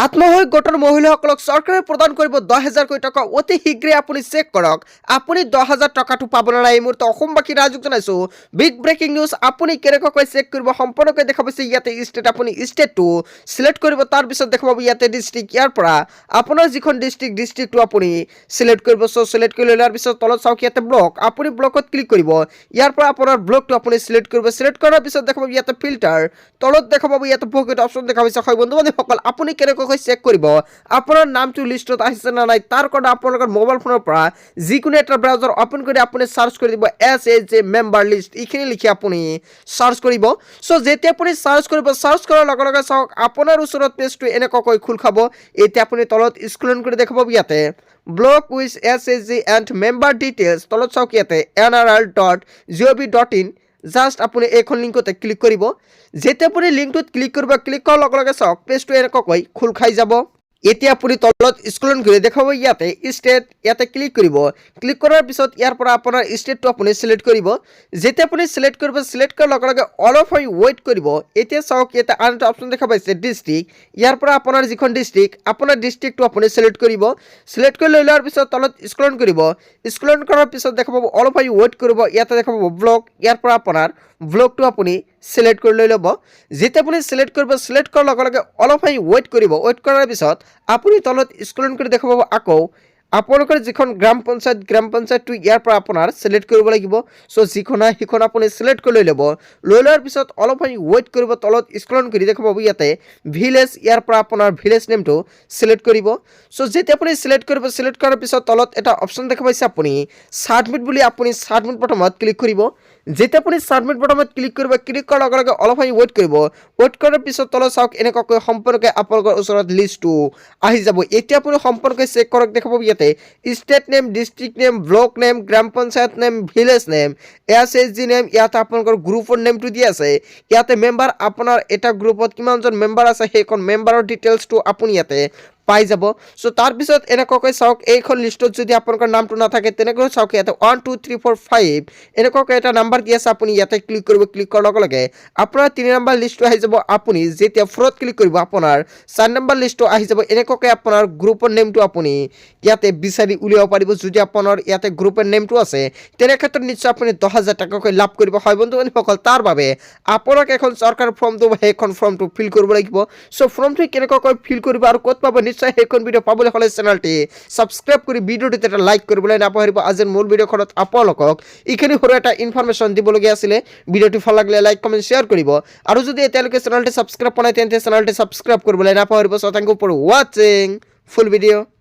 আত্মসহায়ক গোটৰ মহিলাসকলক চৰকাৰে প্ৰদান কৰিব 10,000 কোটি টকা অতি শীঘ্ৰে আপুনি চেক কৰক। আপুনি 10,000 টকাটো পাব নাই এই মুহূৰ্তে অসমবাসী ৰাইজক জনাইছো বিগ ব্ৰেকিং নিউজ। আপুনি কেনেকৈ চেক কৰিব সম্পূৰ্ণকৈ দেখা পাইছে ইয়াতে ষ্টেট আপুনি ষ্টেটটো সিলেক্ট কৰিব, তাৰ পিছত দেখা পাব ইয়াতে ডিস্ট্ৰিক্ট, ইয়াৰ পৰা আপোনাৰ যিখন ডিস্ট্ৰিক্টটো আপুনি সিলেক্ট কৰিব। সো সিলেক্ট কৰি লোৱাৰ পিছত তলত চাওক ইয়াতে ব্লক, আপুনি ব্লকত ক্লিক কৰিব। ইয়াৰ পৰা আপোনাৰ ব্লকটো আপুনি সিলেক্ট কৰিব। সিলেক্ট কৰাৰ পিছত দেখা পাব ইয়াতে ফিল্টাৰ, তলত দেখা পাব ইয়াতে বহুকেইটা অপশ্যন দেখা পাইছে। হয় বন্ধু বান্ধৱীসকল, আপুনি কেনেকৈ চেক কৰিব আপোনাৰ নামটো লিষ্টত আহিছে না নাই, তাৰ কাৰণে আপোনালোকৰ মোবাইল ফোনৰ পৰা যিকোনো এটা ব্ৰাউজাৰ ওপেন কৰি আপুনি সাৰ্চ কৰি দিব SHG মেম্বাৰ লিষ্ট, এইখিনি লিখি আপুনি সাৰ্চ কৰিব। সো যেতিয়া আপুনি সাৰ্চ কৰিব, সাৰ্চ কৰাৰ লগে লগে চাওক আপোনাৰ ওচৰত পেজটো এনেকৈ খোল খাব। এতিয়া আপুনি তলত স্ক্ৰল কৰি দেখা পাব ইয়াতে block with SHG and member details, তলত চাওক ইয়াতে nrl.gov.in। জাষ্ট আপুনি এইখন লিংকতে ক্লিক কৰিব। যেতিয়া আপুনি লিংকটোত ক্লিক কৰিব, ক্লিক কৰাৰ লগে লগে চাওক পেজটো এনেকৈ খোল খাই যাব। এতিয়া আপুনি তলত স্ক্ৰল কৰি দেখাব ইয়াতে ষ্টেট, ইয়াতে ক্লিক কৰিব। ক্লিক কৰাৰ পিছত ইয়াৰ পৰা আপোনাৰ ষ্টেটটো আপুনি সিলেক্ট কৰিব। যেতিয়া আপুনি সিলেক্ট কৰিব, সিলেক্ট কৰাৰ লগে লগে অলপ হৈ ৱেইট কৰিব। এতিয়া চাওক ইয়াতে আন এটা অপশ্যন দেখা পাইছে ডিস্ট্ৰিক্ট, ইয়াৰ পৰা আপোনাৰ যিখন ডিস্ট্ৰিক্ট আপোনাৰ ডিস্ট্ৰিক্টটো আপুনি সিলেক্ট কৰিব। সিলেক্ট কৰি লৈ লোৱাৰ পিছত তলত স্ক্ৰল কৰিব। স্ক্ৰল কৰাৰ পিছত দেখা পাব অলপ হৈ ৱেইট কৰিব। ইয়াতে দেখা পাব ব্লক, ইয়াৰ পৰা আপোনাৰ ব্লকটো আপুনি সিলেক্ট কৰি লৈ ল'ব। যেতিয়া আপুনি সিলেক্ট কৰিব, সিলেক্ট কৰাৰ লগে লগে অলপ হৈ ৱেইট কৰিব। ৱেইট কৰাৰ পিছত আপুনি তলত স্ক্ৰল কৰি দেখা পাব আকৌ আপোনালোকৰ যিখন গ্ৰাম পঞ্চায়তটো ইয়াৰ পৰা আপোনাৰ সিলেক্ট কৰিব লাগিব। সো যিখন সেইখন আপুনি সিলেক্ট কৰি লৈ ল'ব। লৈ লোৱাৰ পিছত অলপ হৈ ৱেইট কৰিব। তলত স্ক্ৰল কৰি দেখা পাব ইয়াতে ভিলেজ, ইয়াৰ পৰা আপোনাৰ ভিলেজ নেমটো সিলেক্ট কৰিব। সো যেতিয়া আপুনি সিলেক্ট কৰিব, সিলেক্ট কৰাৰ পিছত তলত এটা অপশ্যন দেখা পাইছে আপুনি সাবমিট বুলি, আপুনি সাবমিট বটনত ক্লিক কৰিব। যেতিয়া আপুনি সাবমিট বটনত ক্লিক কৰিব, ক্লিক কৰাৰ লগে লগে অলপ হৈ ৱেইট কৰিব। ৱেইট কৰাৰ পিছত তলত চাওক এনেকৈ সম্পূৰ্ণকৈ আপোনালোকৰ ওচৰত লিষ্টটো আহি যাব। এতিয়া আপুনি সম্পূৰ্ণকৈ চেক কৰক। দেখা পাব ইয়াতে state name, district name, block name, গ্ৰাম panchayat name, village name, SHG name, ইয়াতে আপোনালোকৰ গ্ৰুপৰ নেমটো দি আছে। ইয়াতে মেম্বাৰ আপোনাৰ এটা গ্ৰুপত কিমানজন মেম্বাৰ আছে সেইখন মেম্বাৰৰ ডিটেইলছটো আপুনি ইয়াতে পাই যাব। সো তাৰপিছত এনেকৈ চাওক এইখন লিষ্টত যদি আপোনালোকৰ নামটো নাথাকে তেনেকৈ চাওক ইয়াতে 1 2 3 4 5 এনেকৈ এটা নাম্বাৰ দি আছে। আপুনি ইয়াতে ক্লিক কৰিব। ক্লিক কৰাৰ লগে লগে আপোনাৰ 3 নম্বৰ লিষ্টটো আহি যাব। আপুনি যেতিয়া 4ত ক্লিক কৰিব আপোনাৰ 4 নম্বৰ লিষ্টটো আহি যাব। এনেকৈ আপোনাৰ গ্ৰুপৰ নেমটো আপুনি ইয়াতে বিচাৰি উলিয়াব পাৰিব। যদি আপোনাৰ ইয়াতে গ্ৰুপৰ নেমটো আছে তেনে ক্ষেত্ৰত নিশ্চয় আপুনি 10,000 টকাকৈ লাভ কৰিব। হয় বন্ধু বান্ধৱীসকল, তাৰ বাবে আপোনাক এখন চৰকাৰ ফৰ্মটো সেইখন ফৰ্মটো ফিল কৰিব লাগিব। সো ফৰ্মটো কেনেকৈ ফিল কৰিব আৰু ক'ত পাব নিশ্চয় সেইখন ভিডিঅ' পাবলৈ হ'লে চেনেলটি সাবস্ক্ৰাইব কৰি ভিডিঅ'টোত এটা লাইক কৰিবলৈ নাপাহৰিব। আজিৰ মূল ভিডিঅ'খনত আপোনালোকক এইখিনি সৰু এটা ইনফৰমেশ্যন দিবলগীয়া আছিলে। ভিডিঅ'টো ভাল লাগিলে লাইক কমেণ্ট শ্বেয়াৰ কৰিব আৰু যদি এতিয়ালৈকে চেনেলটি সাবস্ক্ৰাইব কৰা নাই তেন্তে চেনেলটি সাবস্ক্ৰাইব কৰিবলৈ নাপাহৰিব। সো থেংক ইউ ফৰ ৱাচিং ফুল ভিডিঅ'।